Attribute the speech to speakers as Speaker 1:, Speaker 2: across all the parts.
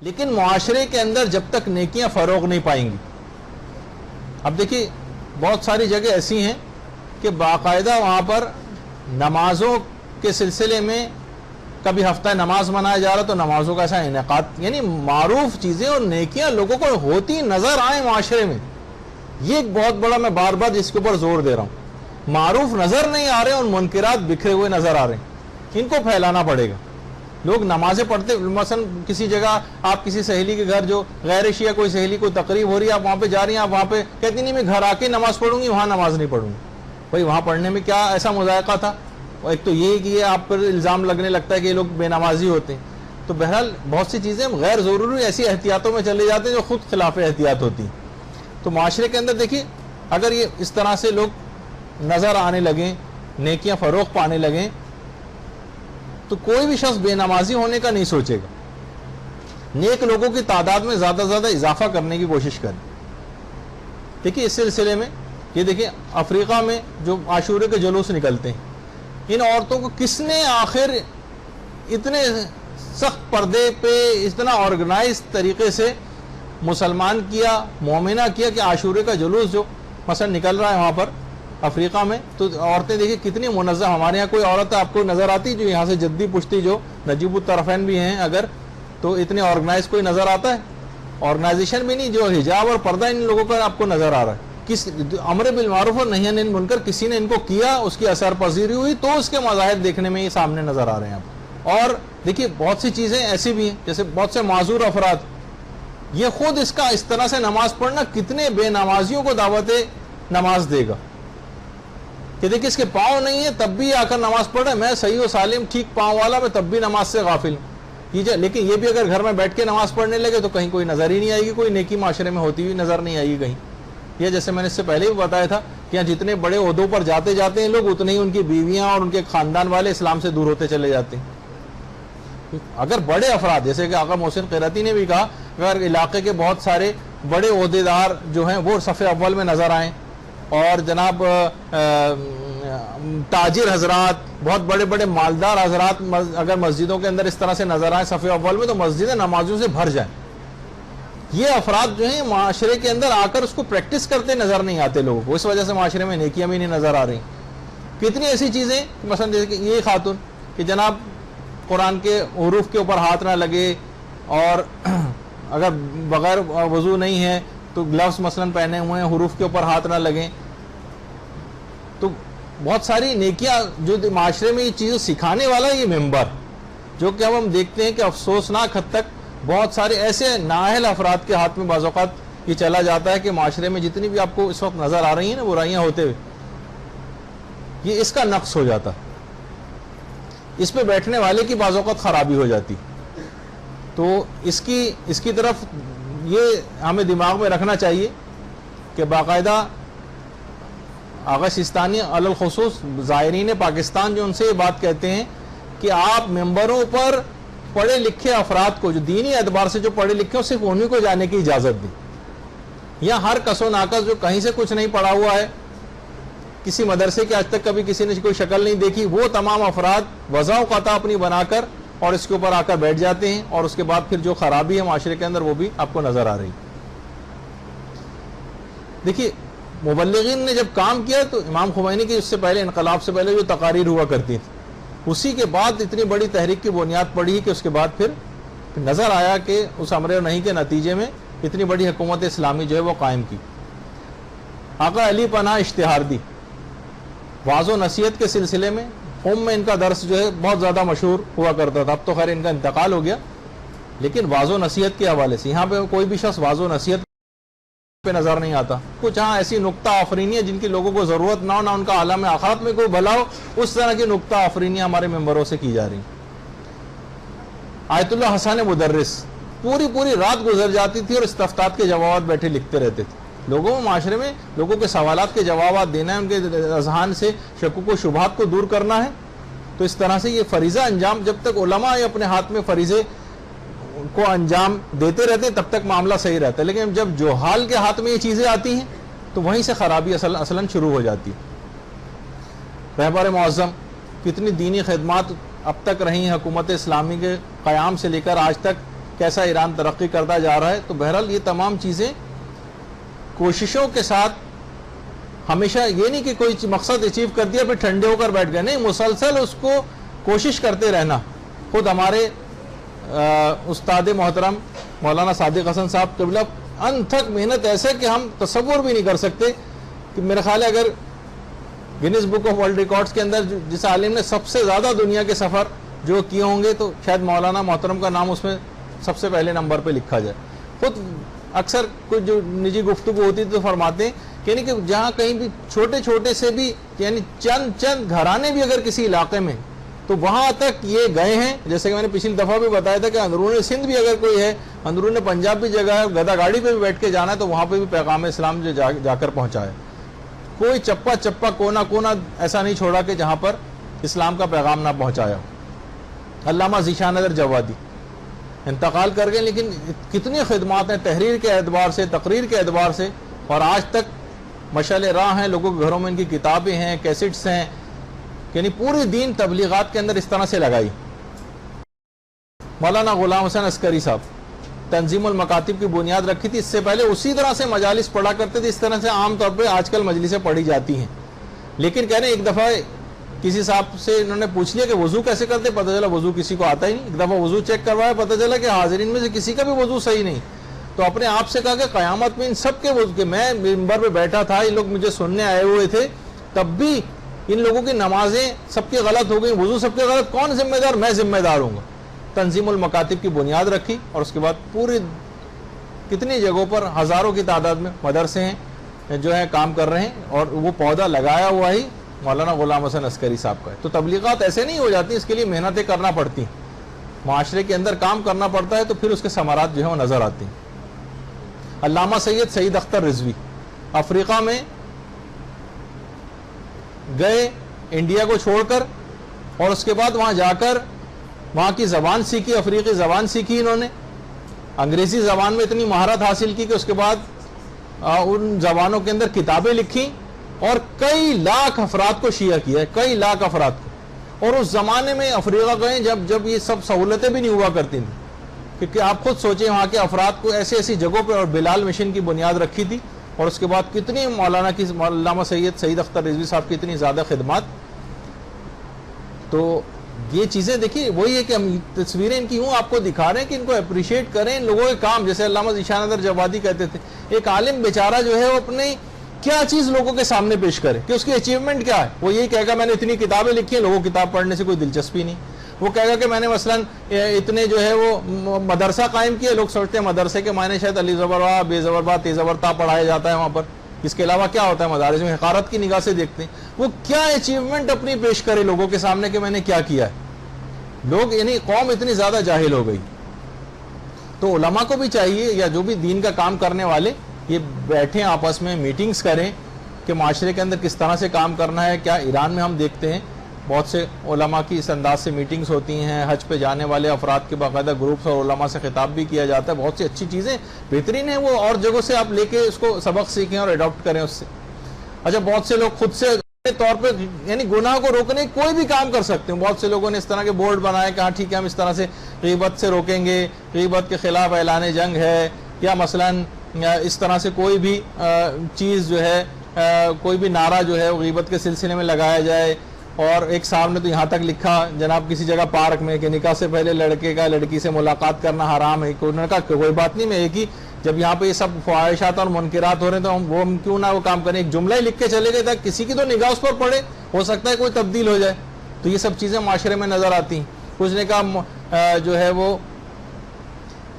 Speaker 1: لیکن معاشرے کے اندر جب تک نیکیاں فروغ نہیں پائیں گی. اب دیکھیے بہت ساری جگہ ایسی ہیں کہ باقاعدہ وہاں پر نمازوں کے سلسلے میں کبھی ہفتہ نماز منایا جا رہا تو نمازوں کا ایسا انعقاد, یعنی معروف چیزیں اور نیکیاں لوگوں کو ہوتی نظر آئیں معاشرے میں. یہ ایک بہت بڑا, میں بار بار اس کے اوپر زور دے رہا ہوں, معروف نظر نہیں آ رہے اور منکرات بکھرے ہوئے نظر آ رہے ہیں, ان کو پھیلانا پڑے گا. لوگ نمازیں پڑھتے, مثلا کسی جگہ آپ کسی سہیلی کے گھر, جو غیر شیعہ کوئی سہیلی کوئی تقریب ہو رہی ہے, آپ وہاں پہ جا رہی ہیں, آپ وہاں پہ کہتی نہیں میں گھر آ کے نماز پڑھوں گی, وہاں نماز نہیں پڑھوں گی. بھائی وہاں پڑھنے میں کیا ایسا مذائقہ تھا؟ ایک تو یہ کہ یہ آپ پر الزام لگنے لگتا ہے کہ یہ لوگ بے نمازی ہوتے ہیں. تو بہرحال بہت سی چیزیں غیر ضروری ایسی احتیاطوں میں چلے جاتے ہیں جو خود خلاف احتیاط ہوتی ہیں. تو معاشرے کے اندر دیکھیے اگر یہ اس طرح سے لوگ نظر آنے لگیں, نیکیاں فروغ پانے لگیں, تو کوئی بھی شخص بے نمازی ہونے کا نہیں سوچے گا. نیک لوگوں کی تعداد میں زیادہ سے زیادہ اضافہ کرنے کی کوشش کریں. دیکھیے اس سلسلے میں یہ دیکھیں افریقہ میں جو عاشورے کے جلوس نکلتے ہیں, ان عورتوں کو کس نے آخر اتنے سخت پردے پہ اتنا آرگنائز طریقے سے مسلمان کیا, مومنہ کیا کہ عاشورے کا جلوس جو مثلا نکل رہا ہے وہاں پر افریقہ میں, تو عورتیں دیکھیں کتنی منظم. ہمارے یہاں کوئی عورت آپ کو نظر آتی جو یہاں سے جدی پشتی جو نجیب الطرفین بھی ہیں اگر, تو اتنے آرگنائز کوئی نظر آتا ہے؟ آرگنائزیشن بھی نہیں. جو حجاب اور پردہ ان لوگوں کا آپ کو نظر آ رہا ہے, کس امر بالمعروف اور نہی عن المنکر کسی نے ان کو کیا, اس کی اثر پذیری ہوئی, تو اس کے مظاہر دیکھنے میں یہ سامنے نظر آ رہے ہیں. اور دیکھیے بہت سی چیزیں ایسی بھی ہیں, جیسے بہت سے معذور افراد, یہ خود اس کا اس طرح سے نماز پڑھنا کتنے بے نمازیوں کو دعوت نماز دے گا کہ دیکھیں اس کے پاؤں نہیں ہے تب بھی آ کر نماز پڑھ رہا ہے, میں صحیح و سالم ٹھیک پاؤں والا, میں تب بھی نماز سے غافل ہوں. لیکن یہ بھی اگر گھر میں بیٹھ کے نماز پڑھنے لگے تو کہیں کوئی نظر ہی نہیں آئے گی, کوئی نیکی معاشرے میں ہوتی ہوئی نظر نہیں آئے گی کہیں. یہ جیسے میں نے اس سے پہلے بھی بتایا تھا کہ جتنے بڑے عہدوں پر جاتے جاتے ہیں لوگ, اتنے ہی ان کی بیویاں اور ان کے خاندان والے اسلام سے دور ہوتے چلے جاتے ہیں. اگر بڑے افراد, جیسے کہ آقا محسن قیراتی نے بھی کہا, اگر علاقے کے بہت سارے بڑے عہدیدار جو ہیں وہ صف اول میں نظر آئیں, اور جناب تاجر حضرات, بہت بڑے بڑے مالدار حضرات اگر مسجدوں کے اندر اس طرح سے نظر آئیں صف اول میں, تو مسجدیں نمازوں سے بھر جائیں. یہ افراد جو ہیں معاشرے کے اندر آ کر اس کو پریکٹس کرتے نظر نہیں آتے لوگوں کو, اس وجہ سے معاشرے میں نیکیاں بھی نہیں نظر آ رہی. کتنی ایسی چیزیں, مثلا جیسے کہ یہ خاتون کہ جناب قرآن کے حروف کے اوپر ہاتھ نہ لگے, اور اگر بغیر وضو نہیں ہے تو گلوز مثلا پہنے ہوئے ہیں, حروف کے اوپر ہاتھ نہ لگیں. تو بہت ساری نیکیاں جو معاشرے میں یہ چیزیں سکھانے والا یہ ممبر, جو کہ اب ہم دیکھتے ہیں کہ افسوسناک حد تک بہت سارے ایسے نااہل افراد کے ہاتھ میں بعض اوقات یہ چلا جاتا ہے کہ معاشرے میں جتنی بھی آپ کو اس وقت نظر آ رہی ہیں نا برائیاں ہوتے ہوئے, یہ اس کا نقص ہو جاتا, اس پہ بیٹھنے والے کی بعض اوقات خرابی ہو جاتی. تو اس کی طرف یہ ہمیں دماغ میں رکھنا چاہیے کہ باقاعدہ آغا سیستانی علی الخصوص زائرین پاکستان جو ان سے یہ بات کہتے ہیں کہ آپ ممبروں پر پڑھے لکھے افراد کو, جو دینی اعتبار سے جو پڑھے لکھے ہیں, صرف انہیں کو جانے کی اجازت دیں. یا ہر کس و ناقص جو کہیں سے کچھ نہیں پڑھا ہوا ہے, کسی مدرسے کے آج تک کبھی کسی نے کوئی شکل نہیں دیکھی, وہ تمام افراد وضع و قطع اپنی بنا کر اور اس کے اوپر آ کر بیٹھ جاتے ہیں, اور اس کے بعد پھر جو خرابی ہے معاشرے کے اندر وہ بھی آپ کو نظر آ رہی. دیکھیے مبلغین نے جب کام کیا تو امام خمینی کی اس سے پہلے, انقلاب سے پہلے جو تقاریر ہوا کرتی تھی, اسی کے بعد اتنی بڑی تحریک کی بنیاد پڑی کہ اس کے بعد پھر نظر آیا کہ اس امر نہیں کے نتیجے میں اتنی بڑی حکومت اسلامی جو ہے وہ قائم کی. آقا علی پناہ اشتہار دی, واعظ و نصیحت کے سلسلے میں قوم میں ان کا درس جو ہے بہت زیادہ مشہور ہوا کرتا تھا. اب تو خیر ان کا انتقال ہو گیا, لیکن واعظ و نصیحت کے حوالے سے یہاں پہ کوئی بھی شخص واعظ و نصیحت پہ نظر نہیں آتا. کچھ ہاں ایسی نکتہ آفرینی ہے جن کی لوگوں کو ضرورت نہ ہو, نہ ان کا عالم آخرت میں کوئی بھلا ہو, اس طرح کی نکتہ آفرینیاں ہمارے ممبروں سے کی جا رہی. آیت اللہ حسن مدرس پوری رات گزر جاتی تھی اور استفتاءات کے جوابات بیٹھے لکھتے رہتے تھے. لوگوں میں معاشرے میں لوگوں کے سوالات کے جوابات دینا ہے, ان کے اذہان سے شکوک و شبہات کو دور کرنا ہے. تو اس طرح سے یہ فریضہ انجام, جب تک علماء اپنے ہاتھ میں فریضے کو انجام دیتے رہتے تب تک معاملہ صحیح رہتا ہے, لیکن جب جوہال کے ہاتھ میں یہ چیزیں آتی ہیں تو وہیں سے خرابی اصلاً شروع ہو جاتی ہے. رہبر معظم کتنی دینی خدمات اب تک رہی ہیں حکومت اسلامی کے قیام سے لے کر آج تک, کیسا ایران ترقی کرتا جا رہا ہے. تو بہرحال یہ تمام چیزیں کوششوں کے ساتھ، ہمیشہ یہ نہیں کہ کوئی مقصد اچیو کر دیا پھر ٹھنڈے ہو کر بیٹھ گئے، نہیں، مسلسل اس کو کوشش کرتے رہنا. خود ہمارے استاد محترم مولانا صادق حسن صاحب قبلہ انتھک محنت ایسے کہ ہم تصور بھی نہیں کر سکتے. کہ میرا خیال ہے اگر Guinness book of world records کے اندر جس عالم نے سب سے زیادہ دنیا کے سفر جو کیے ہوں گے تو شاید مولانا محترم کا نام اس میں سب سے پہلے نمبر پہ لکھا جائے. خود اکثر کچھ جو نجی گفتگو ہوتی تو فرماتے ہیں کہ یعنی کہ جہاں کہیں بھی چھوٹے چھوٹے سے بھی یعنی چند گھرانے بھی اگر کسی علاقے میں تو وہاں تک یہ گئے ہیں. جیسے کہ میں نے پچھلی دفعہ بھی بتایا تھا کہ اندرون سندھ بھی اگر کوئی ہے، اندرون پنجاب بھی جگہ ہے، گدا گاڑی پہ بھی بیٹھ کے جانا ہے تو وہاں پہ بھی پیغام اسلام جو جا کر پہنچایا. کوئی چپا چپا کونا کونا ایسا نہیں چھوڑا کہ جہاں پر اسلام کا پیغام نہ پہنچایا. علامہ ذیشان نظر جوادی انتقال کر گئے، لیکن کتنی خدمات ہیں تحریر کے اعتبار سے، تقریر کے اعتبار سے، اور آج تک مشعل راہ ہیں. لوگوں کے گھروں میں ان کی کتابیں ہیں، کیسٹس ہیں، یعنی پوری دین تبلیغات کے اندر اس طرح سے لگائی. مولانا غلام حسین عسکری صاحب تنظیم المکاتب کی بنیاد رکھی تھی. اس سے پہلے اسی طرح سے مجالس پڑھا کرتے تھے، اس طرح سے عام طور پہ آج کل مجلسیں پڑھی جاتی ہیں. لیکن کہہ رہے ہیں ایک دفعہ کسی صاحب سے انہوں نے پوچھ لیا کہ وضو کیسے کرتے، پتہ چلا وضو کسی کو آتا ہی نہیں. ایک دفعہ وضو چیک کروایا، پتہ چلا کہ حاضرین میں سے کسی کا بھی وضو صحیح نہیں. تو اپنے آپ سے کہا کہ قیامت میں ان سب کے وضو، کہ میں منبر پہ بیٹھا تھا، یہ لوگ مجھے سننے آئے ہوئے تھے، تب بھی ان لوگوں کی نمازیں سب کی غلط ہو گئی، وضو سب کے غلط، کون ذمہ دار؟ میں ذمہ دار ہوں گا. تنظیم المکاتب کی بنیاد رکھی اور اس کے بعد پوری کتنی جگہوں پر ہزاروں کی تعداد میں مدرسے ہیں جو ہیں کام کر رہے ہیں، اور وہ پودا لگایا ہوا ہی مولانا غلام حسین عسکری صاحب کا ہے. تو تبلیغات ایسے نہیں ہو جاتی، اس کے لیے محنتیں کرنا پڑتی ہیں، معاشرے کے اندر کام کرنا پڑتا ہے، تو پھر اس کے ثمرات جو ہیں وہ نظر آتی ہیں. علامہ سید اختر رضوی افریقہ میں گئے، انڈیا کو چھوڑ کر، اور اس کے بعد وہاں جا کر وہاں کی زبان سیکھی، افریقی زبان سیکھی. انہوں نے انگریزی زبان میں اتنی مہارت حاصل کی کہ اس کے بعد ان زبانوں کے اندر کتابیں لکھی اور کئی لاکھ افراد کو شیعہ کیا ہے، کئی لاکھ افراد کو. اور اس زمانے میں افریقہ گئے جب یہ سب سہولتیں بھی نہیں ہوا کرتی تھیں، کیونکہ آپ خود سوچیں وہاں کے افراد کو ایسی ایسی جگہوں پہ، اور بلال مشن کی بنیاد رکھی تھی، اور اس کے بعد کتنی مولانا کی، علامہ سید اختر رضوی صاحب کی اتنی زیادہ خدمات. تو یہ چیزیں دیکھیے، وہی ہے کہ ہم تصویریں ان کی ہوں آپ کو دکھا رہے ہیں کہ ان کو اپریشیٹ کریں، ان لوگوں کے کام. جیسے علامہ ذیشان نظر جوادی کہتے تھے، ایک عالم بیچارہ جو ہے وہ اپنی کیا چیز لوگوں کے سامنے پیش کرے کہ اس کی اچیومنٹ کیا ہے. وہ یہی کہے گا میں نے اتنی کتابیں لکھی ہیں، لوگوں کو کتاب پڑھنے سے کوئی دلچسپی نہیں. وہ کہے گا کہ میں نے مثلا اتنے جو ہے وہ مدرسہ قائم کیے، لوگ سوچتے ہیں مدرسے کے معنی شاید علی زبر وا، بے زبر با، تے زبر تا پڑھایا جاتا ہے وہاں پر، اس کے علاوہ کیا ہوتا ہے مدارس میں؟ حقارت کی نگاہ سے دیکھتے ہیں. وہ کیا اچیومنٹ اپنی پیش کرے لوگوں کے سامنے کہ میں نے کیا کیا ہے. لوگ یعنی قوم اتنی زیادہ جاہل ہو گئی. تو علماء کو بھی چاہیے، یا جو بھی دین کا کام کرنے والے، یہ بیٹھیں آپس میں میٹنگز کریں کہ معاشرے کے اندر کس طرح سے کام کرنا ہے. کیا ایران میں ہم دیکھتے ہیں بہت سے علماء کی اس انداز سے میٹنگز ہوتی ہیں، حج پہ جانے والے افراد کے باقاعدہ گروپس اور علماء سے خطاب بھی کیا جاتا ہے. بہت سی اچھی چیزیں بہترین ہیں، وہ اور جگہوں سے آپ لے کے اس کو سبق سیکھیں اور اڈاپٹ کریں اس سے. اچھا، بہت سے لوگ خود سے طور پہ یعنی گناہ کو روکنے کوئی بھی کام کر سکتے ہیں. بہت سے لوگوں نے اس طرح کے بورڈ بنائے کہ ہاں ٹھیک ہے ہم اس طرح سے غیبت سے روکیں گے، غیبت کے خلاف اعلان جنگ ہے، یا مثلا اس طرح سے کوئی بھی چیز جو ہے، کوئی بھی نعرہ جو ہے غیبت کے سلسلے میں لگایا جائے. اور ایک صاحب نے تو یہاں تک لکھا جناب کسی جگہ پارک میں کہ نکاح سے پہلے لڑکے کا لڑکی سے ملاقات کرنا حرام ہے. انہوں نے کہا کہ کوئی بات نہیں، میں ایک ہی، جب یہاں پہ یہ سب فواہشات اور منکرات ہو رہے ہیں تو ہم کیوں نہ وہ کام کریں. ایک جملہ ہی لکھ کے چلے گئے تھا، کسی کی تو نگاہ اس پر پڑے، ہو سکتا ہے کوئی تبدیل ہو جائے. تو یہ سب چیزیں معاشرے میں نظر آتی ہیں. کچھ نے کہا جو ہے وہ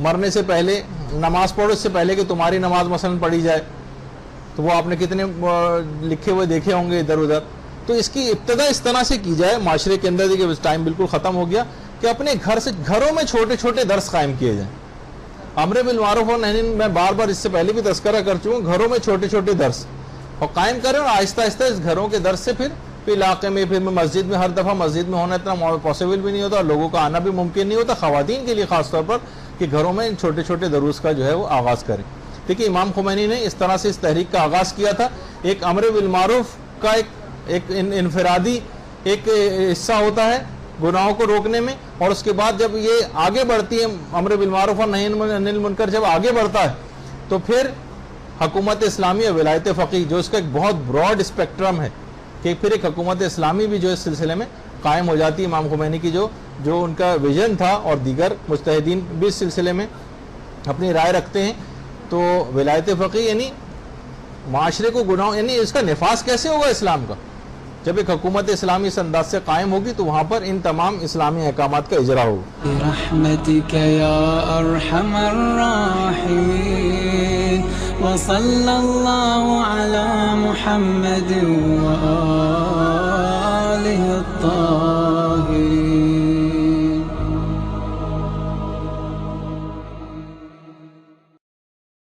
Speaker 1: مرنے سے پہلے نماز پڑھو، اس سے پہلے کہ تمہاری نماز مثلا پڑھی جائے. تو وہ آپ نے کتنے لکھے ہوئے دیکھے ہوں گے ادھر ادھر. تو اس کی ابتدا اس طرح سے کی جائے معاشرے کے اندر. دیکھیے ٹائم بالکل ختم ہو گیا کہ اپنے گھروں میں چھوٹے چھوٹے درس قائم کیے جائیں. امر بالمعروف اور نہی، میں بار بار اس سے پہلے بھی تذکرہ کر چکا ہوں، گھروں میں چھوٹے چھوٹے درس اور قائم کریں، اور آہستہ آہستہ اس گھروں کے درس سے پھر علاقے میں، پھر مسجد میں، ہر دفعہ مسجد میں ہونا اتنا پاسبل بھی نہیں ہوتا، اور لوگوں کا آنا بھی ممکن نہیں ہوتا، خواتین کے لیے خاص طور پر، کہ گھروں میں چھوٹے چھوٹے دروس کا جو ہے وہ آغاز کریں. دیکھیے امام خمینی نے اس طرح سے اس تحریک کا آغاز کیا تھا. ایک امر بالمعروف کا ایک انفرادی ایک حصہ ہوتا ہے، گناہوں کو روکنے میں، اور اس کے بعد جب یہ آگے بڑھتی ہے امر بالمعروف اور نہی عن المنکر جب آگے بڑھتا ہے تو پھر حکومت اسلامی اور ولایت فقیہ جو اس کا ایک بہت براڈ اسپیکٹرم ہے کہ پھر ایک حکومت اسلامی بھی جو اس سلسلے میں قائم ہو جاتی ہے. امام خمینی کی جو ان کا ویژن تھا اور دیگر مجتہدین بھی اس سلسلے میں اپنی رائے رکھتے ہیں. تو ولایت فقیہ یعنی معاشرے کو گناہ، یعنی اس کا نفاذ کیسے ہوگا اسلام کا؟ جب ایک حکومت اسلامی اس انداز سے قائم ہوگی تو وہاں پر ان تمام اسلامی احکامات کا اجرا ہوگا.
Speaker 2: برحمتک یا ارحم الراحمین وصلی اللہ علی محمد وآلہ الطاہرین.